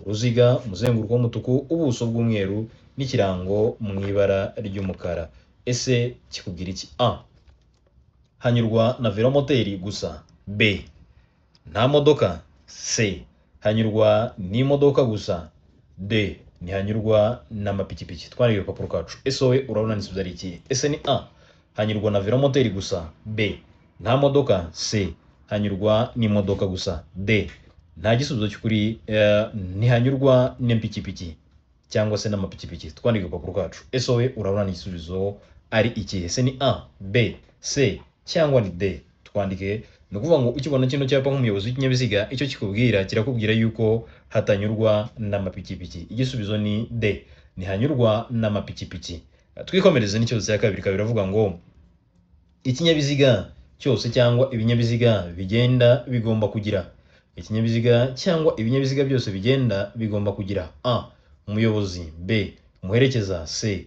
uruziga, umuzenguruko w'umutuku, ubuso bw'umweru n'ikirango mu ibara ry'umukara. Ese kikubwira iki? A. Hanyurwa na velomoteri gusa. B. Nta modoka. C. Hanyurwa n'imodoka gusa. D. Ntihanyurwa n'amapikipiki. Twandike agapapuro kacu. Ese wowe urabona n'isubizo ari iki? Ese ni A. Hanyurwa na velomoteri gusa. B. Nta modoka. C. Hanyurwa n'imodoka gusa. D. Nta gisubizo cy'ukuri, ntihanyurwa n'ipikipiki cyangwa se n'amapikipiki. Twandike agapapuro kacu. Ese wowe urabona n'igisubizo ari iki? Ese ni A, B, C cyangwa ni D? Twandike. Ni ukuvuga ngo ukibona kino cyapa nk'umuyobozi w'ikinyabiziga, icyo kikubwira kirakubwira yuko hatanyurwa n'amapikipiki. Igisubizo ni D, ntihanyurwa n'amapikipiki. Twikomereze n'ikibazo cya kabiri. Biravuga ngo ikinyabiziga cyose cyangwa ibinyabiziga bigenda bigomba kugira. Ikinyabiziga cyangwa ibinyabiziga byose bigenda bigomba kugira A. Umuyobozi. B. Umuherekeza. C.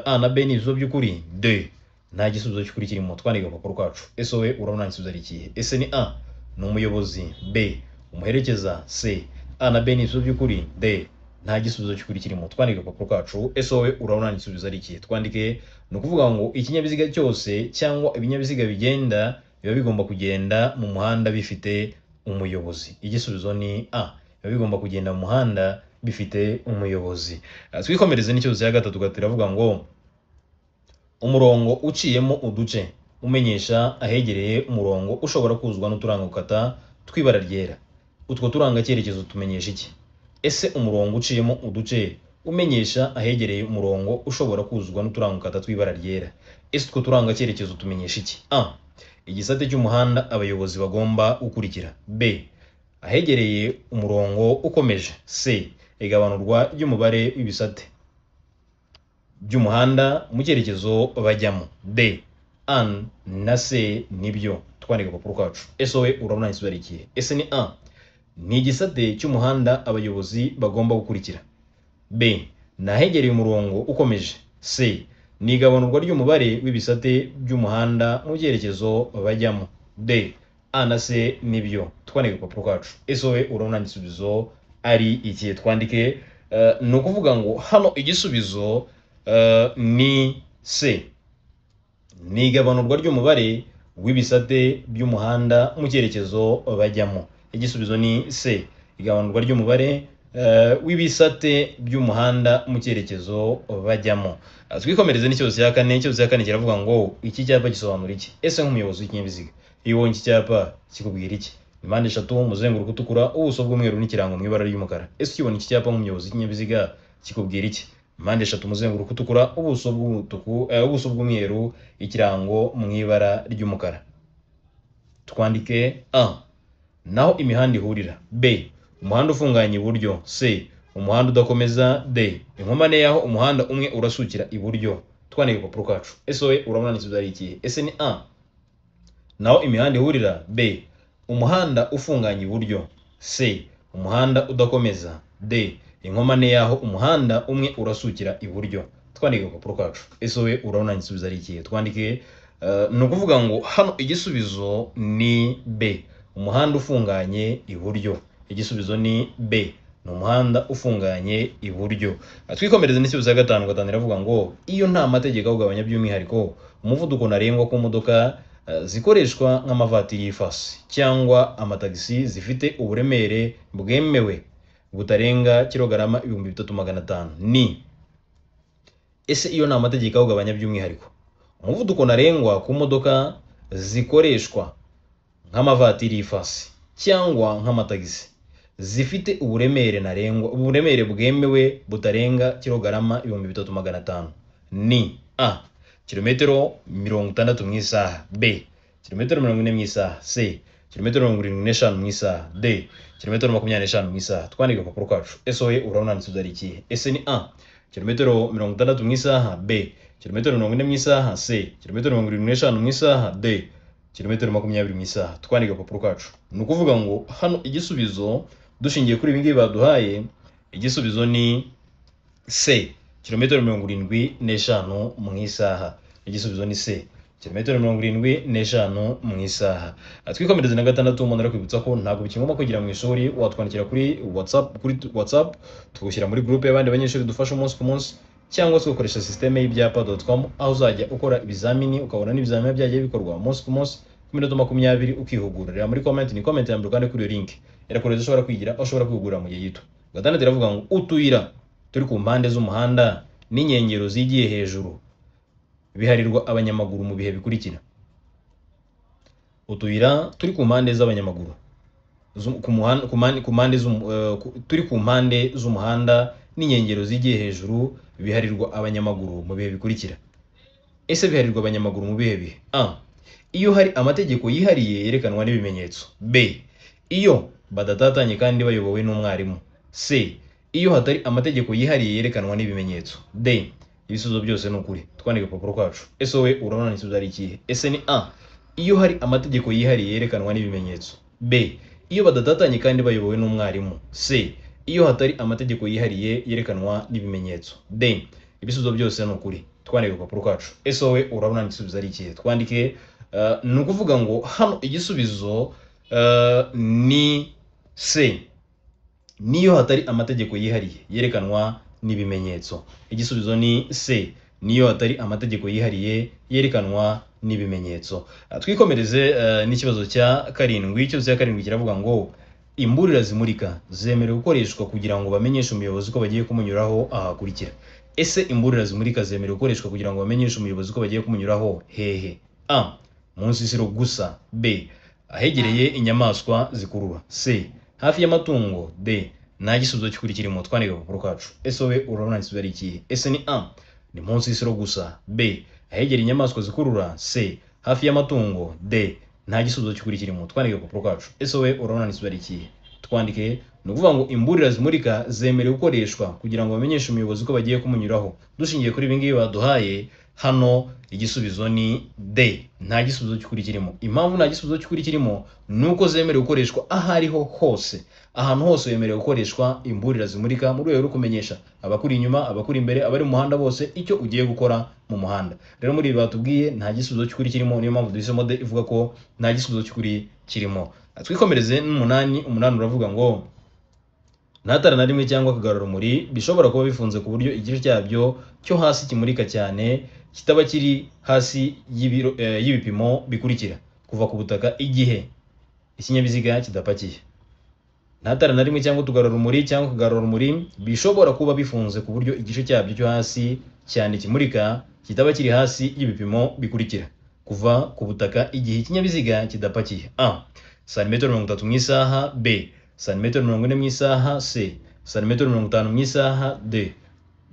A na B ni ibisubizo by'ukuri. D. Nta gisubizo cy'ukuri kirimo. Twandike agapapuro kacu. Ese wowe urabona igisubizo ari ikihe? Ese ni A. Ni umuyobozi. B. Umuherekeza. C. A na B ni ibisubizo by'ukuri. D. Nta gisubizo cy'ukuri kirimo. Twandike agapapuro kacu. Ese wowe urabona igisubizo ari ikihe? Twandike. Ni ukuvuga ngo ikinyabiziga cyose cyangwa ibinyabiziga bigenda biba bigomba kugenda mu muhanda bifite umuyobozi. Igisubizo ni A. Biba bigomba kugenda mu muhanda bifite umuyobozi. Twikomereze n'ikibazo cya gatatu. Gatiravuga ngo umurongo uciyemo uduce umenyesha ahegereye umurongo ushobora kuzwa n'uturanga gukata tw'ibara ryera. Utwo turanga cyerekezo tumenyesha iki? Ese umurongo uciyemo uduce umenyesha ahegereye umurongo ushobora kuzwa n'uturanga gukata tw'ibara ryera. Ese utwo turanga cyerekezo tumenyesha iki? A. Igisate cy'umuhanda abayobozi bagomba gukurikira. B. Ahegereye umurongo ukomeje. C. Igabanurwa ry'umubare w'ibisate by'umuhanda mu cyerekezo bajyamo. D. A na C nibyo. Twandike agapapuro kacu. Ese wowe urabona igisubizo ari ikihe? Ese ni A. Ni igisate cy'umuhanda abayobozi bagomba gukurikira. B. Ni ahegereye umurongo ukomeje. C. Ni igabanurwa ry'umubare w'ibisate by'umuhanda mu cyerekezo bajyamo. D. A na C nibyo. Twandike agapapuro kacu. Ese wowe urabona igisubizo ari ikihe? Twandike. Ni ukuvuga ngo hano igisubizo ni C. Ni igabanurwa ry'umubare w'ibisate by'umuhanda mu cyerekezo bajyamo. Igisubizo ni C. Igabanurwa ry'umubare w'ibisate by'umuhanda mu cyerekezo bajyamo. Twikomereze n'ikibazo cya kane. Ikibazo cya kane kiravuga ngo iki cyapa gisobanura iki? Ese nk'umuyobozi w'ikinyabiziga iyo ubonye iki cyapa kikubwira iki? Impande eshatu, umuzenguruko utukura, ubuso bw'umweru n'ikirango mu ibara ry'umukara. Ese ukibona iki cyapa nk'umuyobozi w'ikinyabiziga kikubwira iki? Impande eshatu, umuzenguruko utukura, ubuso bw'umutuku, ubuso bw'umweru, ikirango mu ibara ry'umukara. Twandike A. Naho imihanda ihurira. B. Umuhanda ufunganye iburyo. C. Umuhanda udakomeza. D. Inkomane yaho umuhanda umwe urasukira iburyo. Twandike agapapuro kacu. Ese wowe urabona igisubizo ari ikihe? Ese ni A. Naho imihanda ihurira. B. Umuhanda ufunganye iburyo. C. Umuhanda udakomeza. D. Inkomane yaho umuhanda umwe urasukira iburyo. Twandike agapapuro kacu. Ese wowe urabona igisubizo ari ikihe? Twandike. Ni ukuvuga ngo hano igisubizo ni B. Umuhanda ufunganye iburyo. Igisubizo ni B. Ni umuhanda ufunganye iburyo. Twikomereze n'ikibazo cya gatanu. Gatanu iravuga ngo iyo nta mategeko awugabanya by'umwihariko umuvuduko ntarengwa ku modoka zikoreshwa nk'amavatiri y'ifasi cyangwa amatagisi zifite uburemere bwemewe butarenga kilogarama 3500 ni. Ese iyo nta mategeko awugabanya by'umwihariko umuvuduko ntarengwa ku modoka zikoreshwa nk'amavatiri y'ifasi cyangwa nk'amatagisi zifite uburemere bwemewe butarenga kilogarama 3500 ni A. Kilometero 60 mu isaha. B. Kilometero 40 mu isaha. C. Kilometero 75 mu isaha. D. Kilometero 25 mu isaha. Twandike agapapuro kacu. Ese wowe urabona igisubizo ari ikihe? Ese ni A. Kilometero 60 mu isaha. B. Kilometero 40 mu isaha. C. Kilometero 75 mu isaha. D. Kilometero 20 mu isaha. Twandike agapapuro kacu. Ni ukuvuga ngo hano igisubizo dushingiye kuri ibi ngibi baduhaye, igisubizo ni C. Kilometero 75 mu isaha. Igisubizo ni C. kilometero 75 mu isaha. Twikomereze na gatandatu, umuntu arakwibutsa ko ntabwo bikingoma kugira mu ishuri, watwandikira kuri WhatsApp tugushyira muri groupe y'abandi banyeshuri dufasha umunsi ku munsi, cyangwa se ukoresha systeme y'ibyapa.com aho uzajya ukora ibizamini ukabona n'ibizamini byagiye bikorwa umunsi ku munsi ku minota 20 ukihugurira. Muri comment ni comment ya mbere kandi kuri link irakoreza ushobora kwigira aho ushobora kwihugura mu gihe gito. Gatandatu iravuga ngo utuyira turi ku mpande z'umuhanda n'inkengero zigiye hejuru biharirwa abanyamaguru mu bihe bikurikira. Utuyira turi ku mpande z'abanyamaguru turi ku mpande z'umuhanda n'inkengero zigiye hejuru biharirwa abanyamaguru mu bihe bikurikira. Ese biharirwa abanyamaguru mu bihe bihe? A. Iyo hari amategeko yihariye yerekanwa n'ibimenyetso. B. Iyo badatatanye kandi bayobowe n'umwarimu. C. Iyo hatari amategeko yihariye yerekanwa n'ibimenyetso. D. Ibisubizo byose ni ukuri. Twandike papuro kwacu. Ese wowe urabona n'isubizo ari ikihe? Ese ni A. Iyo hari amategeko yihariye yerekanwa n'ibimenyetso. B. Iyo badatatanye kandi bayobowe n'umwarimu. C. Iyo hatari amategeko yihariye yerekanwa n'ibimenyetso. D. Ibisubizo byose ni ukuri. Twandike papuro kwacu. Ese wowe urabona n'isubizo ari ikihe? Twandike ni ukuvuga ngo hano igisubizo ni C. Niyo hatari amategeko yihariye yerekanwa n'ibimenyetso. Igisubizo ni C. Niyo hatari amategeko yihariye yerekanwa n'ibimenyetso. Twikomereze n'ikibazo cya karindwi. Ikibazo cya karindwi kiravuga ngo imburira zimurika zemerewe gukoreshwa kugira ngo bamenyeshe umuyobozi ko bagiye kumunyuraho ahakurikira. Ese imburira zimurika zemerewe gukoreshwa kugira ngo bamenyeshe umuyobozi ko bagiye kumunyuraho hehe? A. Mu nsisiro gusa. B. Ahegereye inyamaswa zikurura. C. Hafi y'amatungo. D. Nta gisubizo cy'ukuri kirimo. Twandike papuro kacu. Ese wowe urabona n'isubizo ari ikihe? Ese ni A. Ni mu nsisiro gusa. B. Ahegereye inyamaswa zikurura. C. Hafi y'amatungo. D. Nta gisubizo cy'ukuri kirimo. Twandike papuro kacu. Ese wowe urabona n'isubizo ari ikihe? Twandike ni ukuvuga ngo imburira zimurika zemerewe gukoreshwa kugira ngo bamenyeshe umuyobozi ko bagiye kumunyuraho. Dushingiye kuri ibi ngibi baduhaye hano, igisubizo ni D. Nta gisubizo cy'ukuri kirimo. Impamvu nta gisubizo cy'ukuri kirimo nuko zemerewe gukoreshwa ahariho hose. Ahantu hose yemerewe gukoreshwa imburira zimurika mu rwego rwo kumenyesha abakuri inyuma, abakuri imbere, abari mu muhanda bose icyo ugiye gukora mu muhanda. Rero muri ibi batubwiye nta gisubizo cy'ukuri kirimo, niyo mpamvu duhisemo D ivuga ko nta gisubizo cy'ukuri kirimo. Twikomereze n'umunani. Umunani uravuga ngo nta tara na rimwe cyangwa akagarurarumuri bishobora kuba bifunze ku buryo igice cyabyo cyo hasi kimurika cyane kitaba kiri hasi y'ibipimo bikurikira kuva ku butaka igihe ikinyabiziga kidapakiye. Nta tara na rimwe cyangwa utugarurarumuri cyangwa akagarurarumuri bishobora kuba bifunze ku buryo igice cyabyo cyo hasi cyane kimurika kitaba kiri hasi y'ibipimo bikurikira kuva ku butaka igihe ikinyabiziga kidapakiye. A. Santimetero 30 mu isaha. B. Santimetero 40 mu isaha. C. Santimetero 50 mu isaha. D.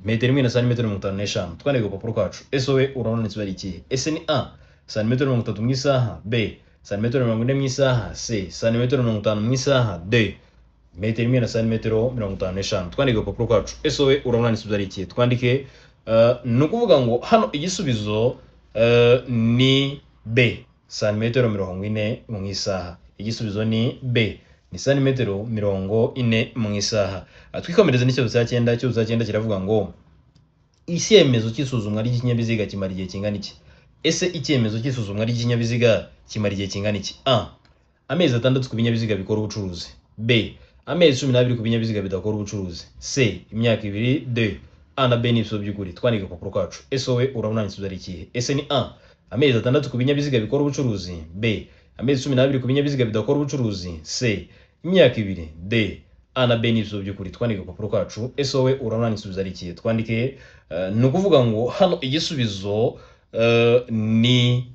Metero 1 na santimetero 55. Twandike papuro kacu. Ese wowe urabona n'isubizo ari ikihe? Ese ni A. Santimetero 30 mu isaha. B. Santimetero 40 mu isaha. C. Santimetero 50 mu isaha. D. Metero 1 na santimetero 55. Twandike papuro kacu. Ese wowe urabona n'isubizo ari ikihe? Twandike ni ukuvuga ngo hano igisubizo ni B. Santimetero 40 mu isaha. Igisubizo ni B. Ni santimetero 40 mu isaha. Twikomereze n'ikibazo cya 9. Ikibazo cya 9 kiravuga ngo icyemezo cy'isuzumwa ry'ikinyabiziga kimara igihe kingana iki? Ese icyemezo cy'isuzumwa ry'ikinyabiziga kimara igihe kingana iki? A. Amezi 6 ku binyabiziga bikora ubucuruzi. B. Amezi 12 ku binyabiziga bidakora ubucuruzi. C. Imyaka 2. D. A na B ni ibisubizo by'ukuri. Twandike papuro kacu. Ese wowe urabona n'isubizo ari ikihe? Ese ni A. Amezi 6 ku binyabiziga bikora ubucuruzi. B. Amezi 12 ku binyabiziga bidakora ubucuruzi. C. Imyaka 2. D. A na B ni ibisubizo by'ukuri. Twandike papuro kacu. Ese wowe urabona n'isubizo ari ikihe? Twandike ni ukuvuga ngo hano igisubizo ni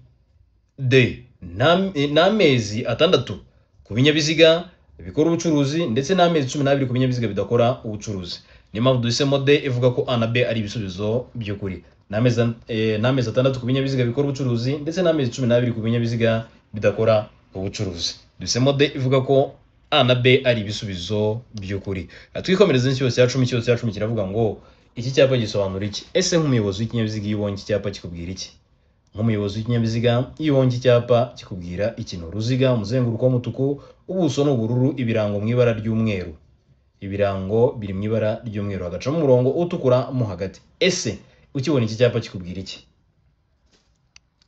D. N'amezi 6 ku binyabiziga bikora ubucuruzi ndetse n'amezi 12 ku binyabiziga bidakora ubucuruzi. Niyo mpamvu duhisemo D ivuga ko A na B ari ibisubizo by'ukuri. N'amezi 6 ku binyabiziga bikora ubucuruzi ndetse n'amezi 12 ku binyabiziga bidakora ubucuruzi. Duhisemo D ivuga ko A na B ari ibisubizo by'ukuri. Twikomereze n'ikibazo cya 10. Ikibazo cya 10 kiravuga ngo iki cyapa gisobanura iki? Ese nk'umuyobozi w'ikinyabiziga iyo ubonye iki cyapa kikubwira iki? Nk'umuyobozi w'ikinyabiziga iyo ubonye iki cyapa kikubwira ikintu? Uruziga, umuzenguruko w'umutuku, ubuso n'ubururu, ibirango mu ibara ry'umweru. Ibirango biri mu ibara ry'umweru hagacamo umurongo utukura mo hagati. Ese ukibona iki cyapa kikubwira iki?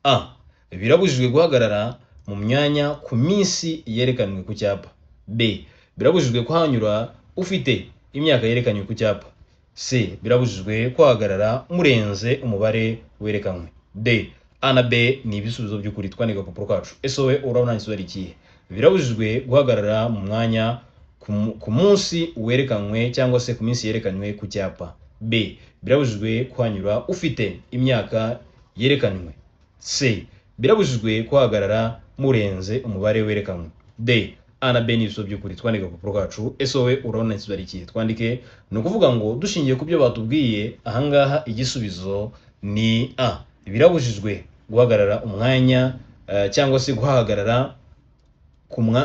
A. birabujijwe guhagarara mu myanya ku minsi yerekanwe ku cyapa. B. Birabujijwe kuhanyura ufite imyaka yerekanywe ku cyapa. C. Birabujijwe kuhagarara murenze umubare werekanwe. D. A na B ni ibisubizo by'ukuri. Twandika ku rupapuro kacu. Ese wowe urabona igisubizo ari ikihe? Birabujijwe guhagarara mu mwanya ku munsi werekanwe cyangwa se ku minsi yerekanwe ku cyapa. B. Birabujijwe kuhanyura ufite imyaka yerekanwe. C. Birabujijwe kuhagarara murenze umubare werekanwe. D. A na B ni ibisubizo by'ukuri. Twandika ku rupapuro kacu. Ese wowe urabona igisubizo ari ikihe? Twandike. Ni ukuvuga ngo dushingiye ku byo batubwiye ahangaha igisubizo ni A. Birabujijwe guhagarara umwanya cyangwa se guhagarara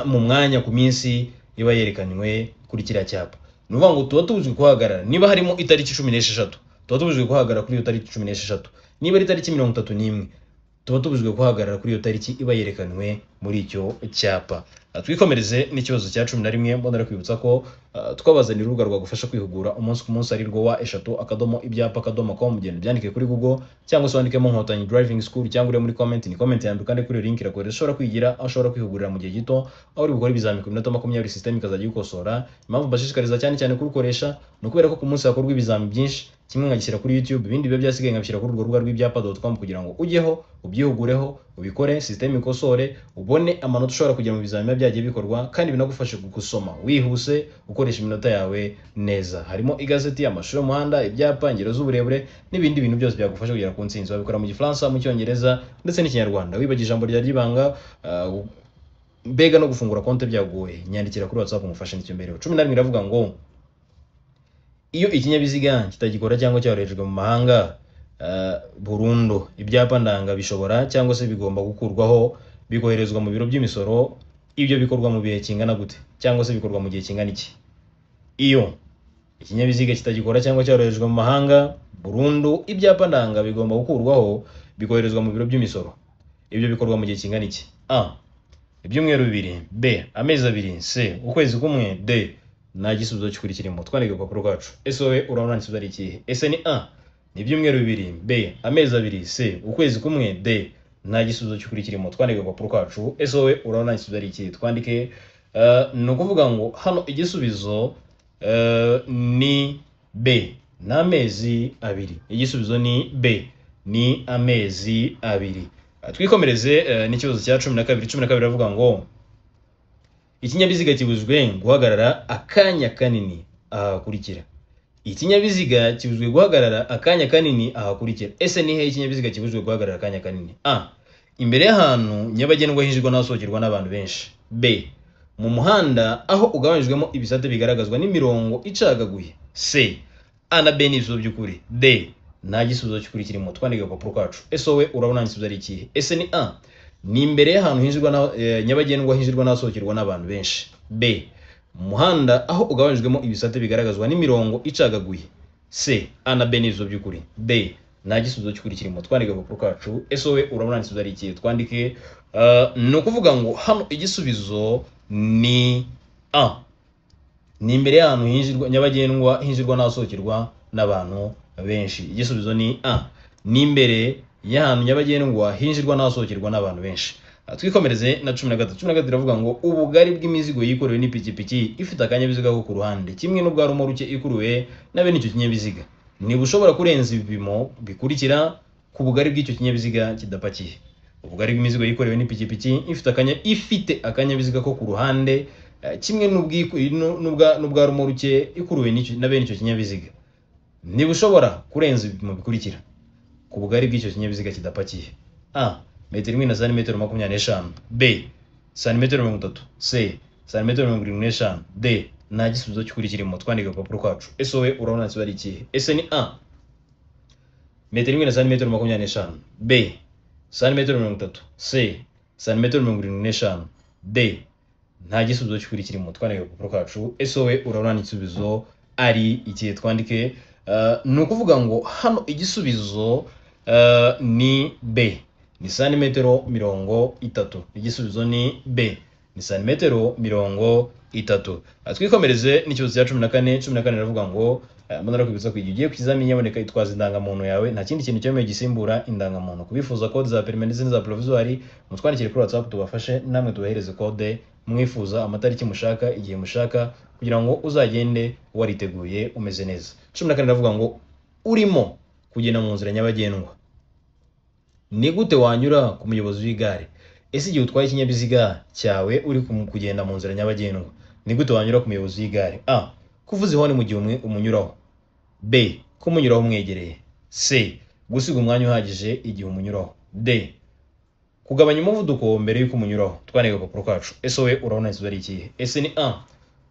mu mwanya ku minsi iba yerekanywe kuri kiriya cyapa. Ni ukuvuga ngo tuba tubujijwe kuhagarara niba harimo itariki 16, tuba tubujijwe kuhagarara kuri iyo tariki 16. Niba ari itariki 31, tuba tubujijwe kuhagarara kuri iyo tariki iba yerekanwe muri icyo cyapa. Twikomereze n'ikibazo cya 11. Mbonera kwibutsa ko twabazanira urubuga rwagufasha kwihugura umunsi ku munsi ari rwo wa3ibyapa.com. Genda byandike kuri Google cyangwa se wandikemo Nkotanyi Driving School cyangwa uri muri comment, ni comment yandu kandi kuri link irakorera ushobora kwigira aho ushobora kwihugurira mu gihe gito aho uri gukora ibizamini ku minota 20 system ikazajya yikosora. Impamvu bashishikariza cyane kurukoresha no kubera ko ku munsi hakorwa ibizamini byinshi, kimwe ngagishyira kuri YouTube, ibindi biba byasigaye ngabishyira kuri urwo rubuga rw'ibyapa.com kugira ngo ujyeho ubyihugureho ubikore system ikosore ubone amanota ushobora kugira mu bizamini byagiye bikorwa kandi binagufashe gusoma wihuse ukoresha iminota yawe neza. Harimo igazeti, amashusho y'umuhanda, ibyapa, ingero z'uburebure n'ibindi bintu byose byagufasha kugera ku ntsinzi. Wabikora mu Gifaransa, mu Cyongereza ndetse n'Ikinyarwanda. Wibagiye ijambo rya ryibanga mbega no gufungura konti byagoye, nyandikira kuri WhatsApp umufashe n'icyo mbere. 11 iravuga ngo iyo ikinyabiziga kitagikora cyangwa cyaroherejwe mu mahanga burundu, ibyapa ndanga bishobora cyangwa se bigomba gukurwaho bikoherezwa mu biro by'imisoro. Ibyo bikorwa mu bihe kingana gute cyangwa se bikorwa mu gihe kingana iki? Iyo ikinyabiziga kitagikora cyangwa cyaroherejwe mu mahanga burundu, ibyapa ndanga bigomba gukurwaho bikoherezwa mu biro by'imisoro. Ibyo bikorwa mu gihe kingana iki? A. Ibyumweru 2. B. Amezi 2. C. Ukwezi kumwe. D. Nta gisubizo cy'ukuri kirimo. Twandike ku rupapuro kacu. Ese wowe urabona igisubizo ari ikihe? Ese ni A. Ni ibyumweru 2. B. Amezi 2. C. Ukwezi kumwe. D. Nta gisubizo cy'ukuri kirimo. Twandike ku rupapuro kacu. Ese wowe urabona igisubizo ari ikihe? Twandike. Ni ukuvuga ngo hano igisubizo ni B. Ni amezi 2. Igisubizo ni B. Ni amezi 2. Twikomereze n'ikibazo cya 12. 12 iravuga ngo ikinyabiziga kibujijwe guhagarara akanya kanini ahakurikira. Ikinyabiziga kibujijwe guhagarara akanya kanini ahakurikira. Ese ni he ikinyabiziga kibujijwe guhagarara akanya kanini? A. Imbere y'ahantu nyabagendwa hinjirwa n'ahasohokerwa n'abantu benshi. B. Mu muhanda aho ugabanijwemo ibisate bigaragazwa n'imirongo icagaguye. C. A na B ni ibisubizo by'ukuri. D. Nta gisubizo cy'ukuri kirimo. Twandike ku rupapuro kacu. Ese wowe urabona igisubizo ari ikihe? Ese ni A. Ni imbere y'ahantu hinjirwa nyabagendwa hinjirwa n'ahasohokerwa n'abantu benshi. B. Mu muhanda aho ugabanijwemo ibisate bigaragazwa n'imirongo icagaguye. C. A na B ni ibisubizo by'ukuri. D. Nta gisubizo cy'ukuri kirimo. Twandike ku rupapuro kacu. Ese wowe urabona igisubizo ari ikihe? Twandike. Ni ukuvuga ngo hano igisubizo ni A. Ni imbere y'ahantu hinjirwa nyabagendwa hinjirwa n'ahasohokerwa n'abantu benshi. Igisubizo ni A. Ni imbere y'ahantu nyabagendwa hinjirwa n'ahasohokerwa n'abantu benshi. Twikomereze na 13. 13 iravuga ngo ubugari bw'imizigo yikorewe n'ipikipiki ifite akanyabiziga ko ku ruhande kimwe n'ubwa rumoruke ikuruwe na bene icyo kinyabiziga niba ushobora kurenza ibipimo bikurikira ku bugari bw'icyo kinyabiziga kidapakiye. Ubugari bw'imizigo yikorewe n'ipikipiki ifite akanyabiziga ko ku ruhande kimwe n'ubwa rumoruke ikuruwe na bene icyo kinyabiziga niba ushobora kurenza ibipimo bikurikira ku bugari bw'icyo kinyabiziga kidapakiye. A. Metero 1 na santimetero 25. B. Santimetero 30. C. Santimetero 75. D. Nta gisubizo cy'ukuri kirimo. Twandike ku rupapuro kacu. Ese wowe urabona igisubizo ari ikihe? Ese ni A. Metero 1 na santimetero 25. B. Santimetero 30. C. Santimetero 75. D. Nta gisubizo cy'ukuri kirimo. Twandike ku rupapuro kacu. Ese wowe urabona igisubizo ari ikihe? Twandike. Ni ukuvuga ngo hano igisubizo ni B. Ni santimetero 30. Igisubizo ni B. ni santimetero 30. Twikomereze n'ikibazo cya 14. 14 iravuga ngo mbona kwibutsa ko igihe ugiye ku kizamini nyaboneka itwaza indangamuntu yawe, nta kindi kintu cyemewe gisimbura indangamuntu. Kubifuza code za permis n'izindi za provisoire mutwandikire kuri WhatsApp tubafashe namwe tubahereze code mwifuza, amatariki mushaka, igihe mushaka, kugira ngo uzagende wariteguye umeze neza. 14 iravuga ngo urimo kugenda mu nzira nyabagendwa, ni gute wanyura ku muyobozi w'igare? Ese igihe utwaye ikinyabiziga cyawe uri kugenda mu nzira nyabagendwa, ni gute wanyura ku muyobozi w'igare? A. Kuvuza ihoni mu gihe umunyuraho. B. Kumunyuraho umwegereye. C. Gusiga umwanya uhagije igihe umunyuraho. D. Kugabanya umuvuduko mbere y'uko umunyuraho. Twandika ku gapapuro kacu. Ese wowe urabona isubizo ari ikihe? Ese ni A.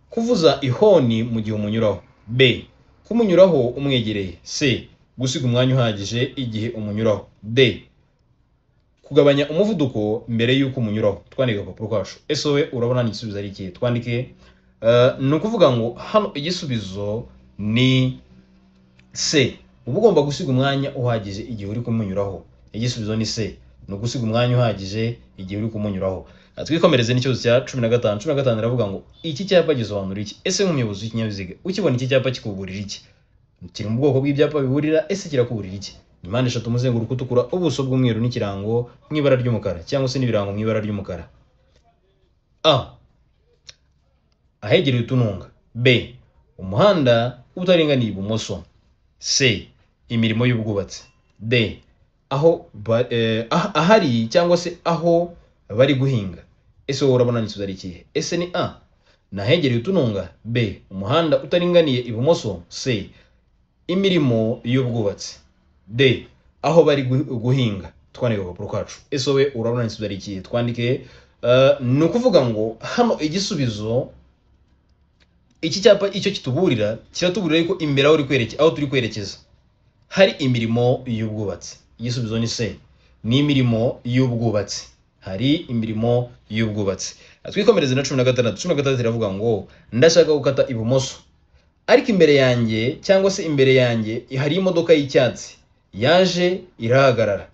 Kuvuza ihoni mu gihe umunyuraho. B. Kumunyuraho umwegereye. C. Gusiga umwanya uhagije igihe umunyuraho. D. Kugabanya umuvuduko mbere y'uko umunyuraho. Twandika ku gapapuro kacu. Ese wowe urabona isubizo ari ikihe? Twandike ni ukuvuga ngo hano igisubizo ni C. Uba ugomba gusiga umwanya uhagije igihe uri kumunyuraho. Igisubizo ni C. Ni ugusiga umwanya uhagije igihe uri kumunyuraho. Twikomereze n'ikibazo cya 15. 15 iravuga ngo iki cyapa gisobanura iki? Ese nk'umuyobozi w'ikinyabiziga ukibona iki cyapa kikuburira iki? Kiri mu bwoko bw'ibyapa biburira, ese kirakuburira iki? Impande 3 umuzenguruko utukura, ubuso bw'umweru n'ikirango mu ibara ry'umukara, cyangwa se n'ibirango mu ibara ry'umukara. A. Ahegereye utununga. B. Umuhanda utaringaniye ibumoso. C. Imirimo y'ubwubatsi. D. Ahari cyangwa se aho bari guhinga. Ese wowe urabona n'isubizo ari ikihe? Ese ni A. Nahegereye utununga. B. Umuhanda utaringaniye ibumoso. C. Imirimo y'ubwubatsi. D. Aho bari guhinga. Twandike ku gapapuro kacu. Ese wowe urabona n'isubizo ari ikihe? Twandike ni ukuvuga ngo hano igisubizo iki cyapa icyo kituburira kiratuburira ko imbere aho turi kwerekeza hari imirimo y'ubwubatsi. Igisubizo ni C. Ni imirimo y'ubwubatsi. Hari imirimo y'ubwubatsi. Twikomereze na 16. 16 iravuga ngo ndashaka gukata ibumoso, ariko imbere yanjye cyangwa se imbere yanjye hari imodoka y'icyatsi yaje irahagarara.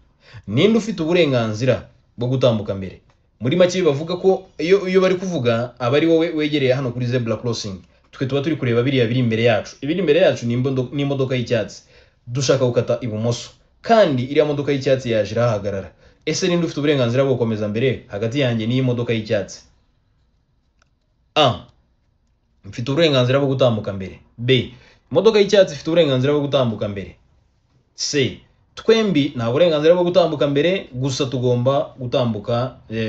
Ninde ufite uburenganzira bwo gutambuka mbere? Muri make bavuga ko iyo bari kuvuga aba ari wowe wegereye hano kuri zebra crossing, twe tuba turi kureba biriya biri imbere yacu. Ibiri imbere yacu ni imodoka y'icyatsi, dushaka gukata ibumoso kandi iriya modoka y'icyatsi yaje irahagarara. Ese ninde ufite uburenganzira bwo gukomeza mbere hagati yanjye n'iyi modoka y'icyatsi? A. Mfite uburenganzira bwo gutambuka mbere. B. Imodoka y'icyatsi ifite uburenganzira bwo gutambuka mbere. C. Twembi nta burenganzira bwo gutambuka mbere, gusa tugomba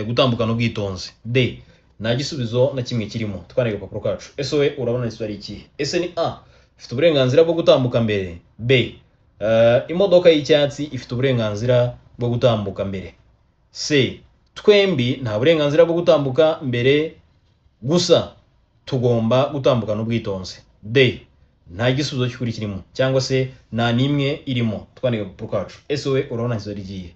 gutambukana ubwitonzi. D. Nta gisubizo na kimwe kirimo. Twandike ku gapapuro kacu. Ese wowe urabona isubizo ari ikihe? Ese ni A. Ifite uburenganzira bwo gutambuka mbere. B. Imodoka y'icyatsi ifite uburenganzira bwo gutambuka mbere. C. Twembi nta burenganzira bwo gutambuka mbere, gusa tugomba gutambukana ubwitonzi. D. Nta gisubizo cy'ukuri kirimo, cyangwa se nta nimwe irimo. Twandike ku gapapuro kacu. Ese wowe urabona isubizo ari ikihe?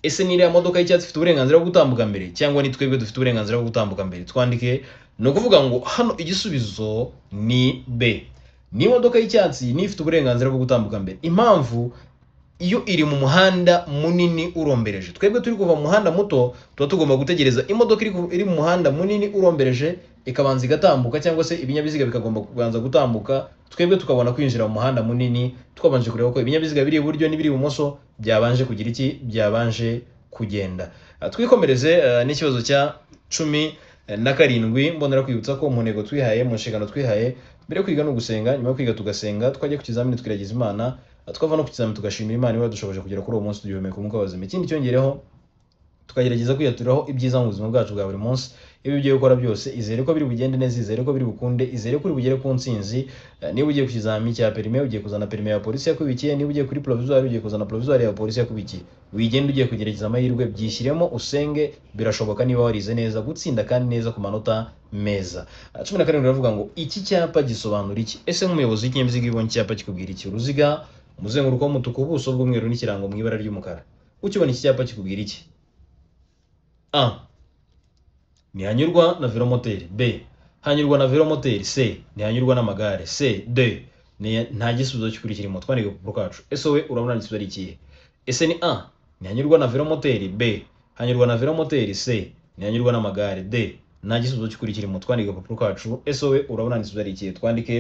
Ese ni iriya modoka y'icyatsi ifite uburenganzira bwo gutambuka mbere, cyangwa ni twebwe dufite uburenganzira bwo gutambuka mbere? Twandike ni ukuvuga ngo hano igisubizo ni B. Ni imodoka y'icyatsi ni ifite uburenganzira bwo gutambuka mbere. Impamvu iyo iri mu muhanda munini urombereje, twebwe turi kuva mu muhanda muto tuba tugomba gutegereza imodoka iri mu muhanda munini urombereje ikabanza igatambuka, cyangwa se ibinyabiziga bikagomba kubanza gutambuka, twebwe tukabona kwinjira mu muhanda munini twabanje kureba ko ibinyabiziga biri iburyo n'ibiri ibumoso byabanje kugira iki, byabanje kugenda. Twikomereze n'ikibazo cya 17. Mbonera kwibutsa ko mu ntego twihaye, mu nshingano twihaye mbere yo kwiga no gusenga, nyuma yo kwiga tugasenga, twajya ku kizamini twiragiza Imana, twava no ku kizamini tugashimira Imana iba dushoboje kugera kuri uwo munsi tugihumeka umwuka w'ubuzima. Ikindi cyongereho tukagerageza kwiyaturaho ibyiza mu buzima bwacu bwa buri munsi. Ibi ugiye gukora byose izere ko biri bugende neza, izere ko biri bukunde, izere ko uri bugere ku ntsinzi. Niba ugiye ku kizamini cya perime ugiye kuzana perime ya polisi yakubikiye, niba ugiye kuri provisoire ugiye kuzana provisoire ya polisi yakubikiye, wigende ugiye kugerageza amahirwe, byishyiremo usenge, birashoboka niba warize neza gutsinda kandi neza ku manota meza. 17 iravuga ngo iki cyapa gisobanura iki? Ese nk'umuyobozi w'ikinyabiziga ibonye icyapa kikubwira iki? Uruziga, umuzenguruko w'umutuku, ubuso bw'umweru n'ikirango mu ibara ry'umukara. Ukibona iki cyapa kikubwira iki? A. Ntihanyurwa na velomoteri. B. Hanyurwa na velomoteri. C. Ntihanyurwa n'amagare. C. D. Nta gisubizo cy'ukuri kirimo. Twandike ku gapapuro kacu. Ese wowe urabona igisubizo ari ikihe? Ese ni A. Ntihanyurwa na velomoteri. B. Hanyurwa na velomoteri. C. Ntihanyurwa n'amagare. D. nta gisubizo cy'ukuri kirimo. Twandike agapapuro kacu. Ese wowe urabona igisubizo ari ikihe? Twandike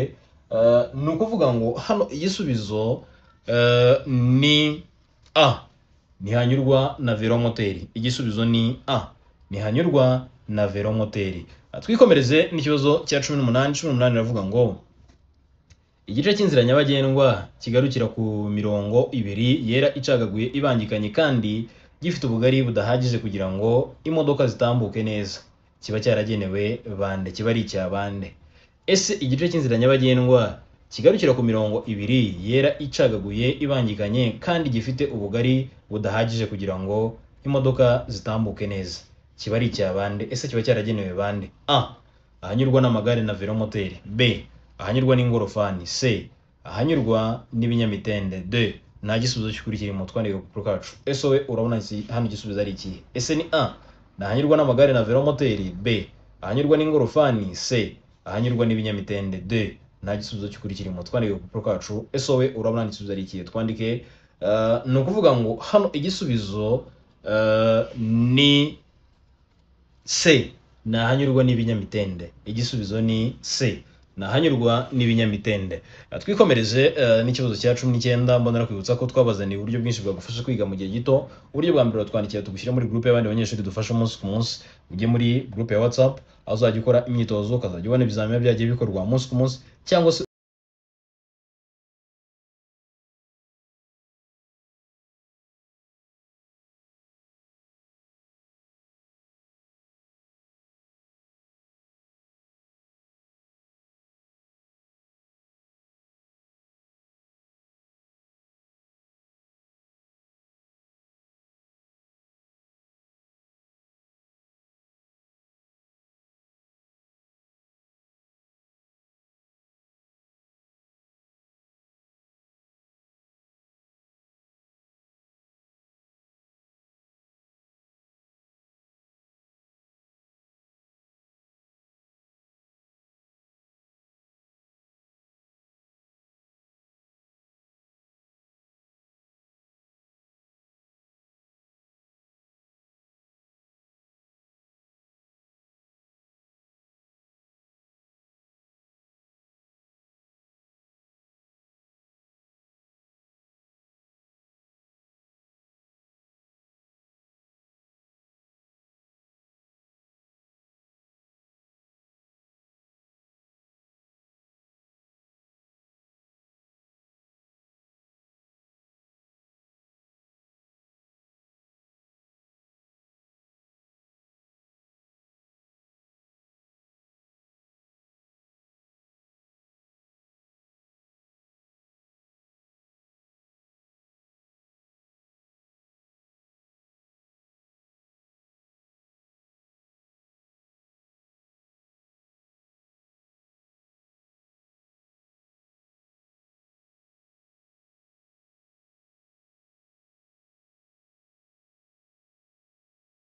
ni ukuvuga ngo hano igisubizo ni A, ntihanyurwa na velomoteri. Igisubizo ni A, ntihanyurwa na velomoteri. Twikomereze n'ikibazo cya 18. 18 iravuga ngo igice cy'inzira nyabagendwa kigarukira ku mirongo ibiri yera icagaguye ibangikanye kandi gifite ubugari budahagije kugira ngo imodoka zitambuke neza, kiba cyaragenewe bande? Kiba ari icya bande? Ese igice cy'inzira nyabagendwa kigarukira ku mirongo ibiri yera icagaguye ibangikanye kandi gifite ubugari budahagije kugira ngo imodoka zitambuke neza, kiba ari icya bande? Ese kiba cyaragenewe bande? A, ahanyurwa n'amagare na velomoteri. B, ahanyurwa n'ingorofani. C, ahanyurwa n'ibinyamitende. D, nta gisubizo cy'ukuri kirimo. Twandike agapapuro kacu. Ese wowe urabona hano igisubizo ari ikihe? Ese ni A, ahanyurwa n'amagare na velomoteri. B, ahanyurwa n'ingorofani. C, ahanyurwa n'ibinyamitende. D, nta gisubizo cy'ukuri kirimo. Twandike agapapuro kacu. Ese wowe urabona igisubizo ari ikihe? Twandike ni ukuvuga ngo hano igisubizo ni C, nahanyurwa n'ibinyamitende. Igisubizo ni C, nahanyurwa n'ibinyamitende. Twikomereze n'ikibazo cya 19. Mbonera kwibutsa ko twabazaniye uburyo bwinshi bwagufasha kwiga mu gihe gito. Uburyo bwa mbere twandikira tugushyira muri groupe y'abandi banyeshuri dufasha umunsi ku munsi. Ujye muri groupe ya WhatsApp aho uzajya ukora imyitozo, ukazajya ubona ibizamini byagiye bikorwa umunsi ku munsi, cyangwa se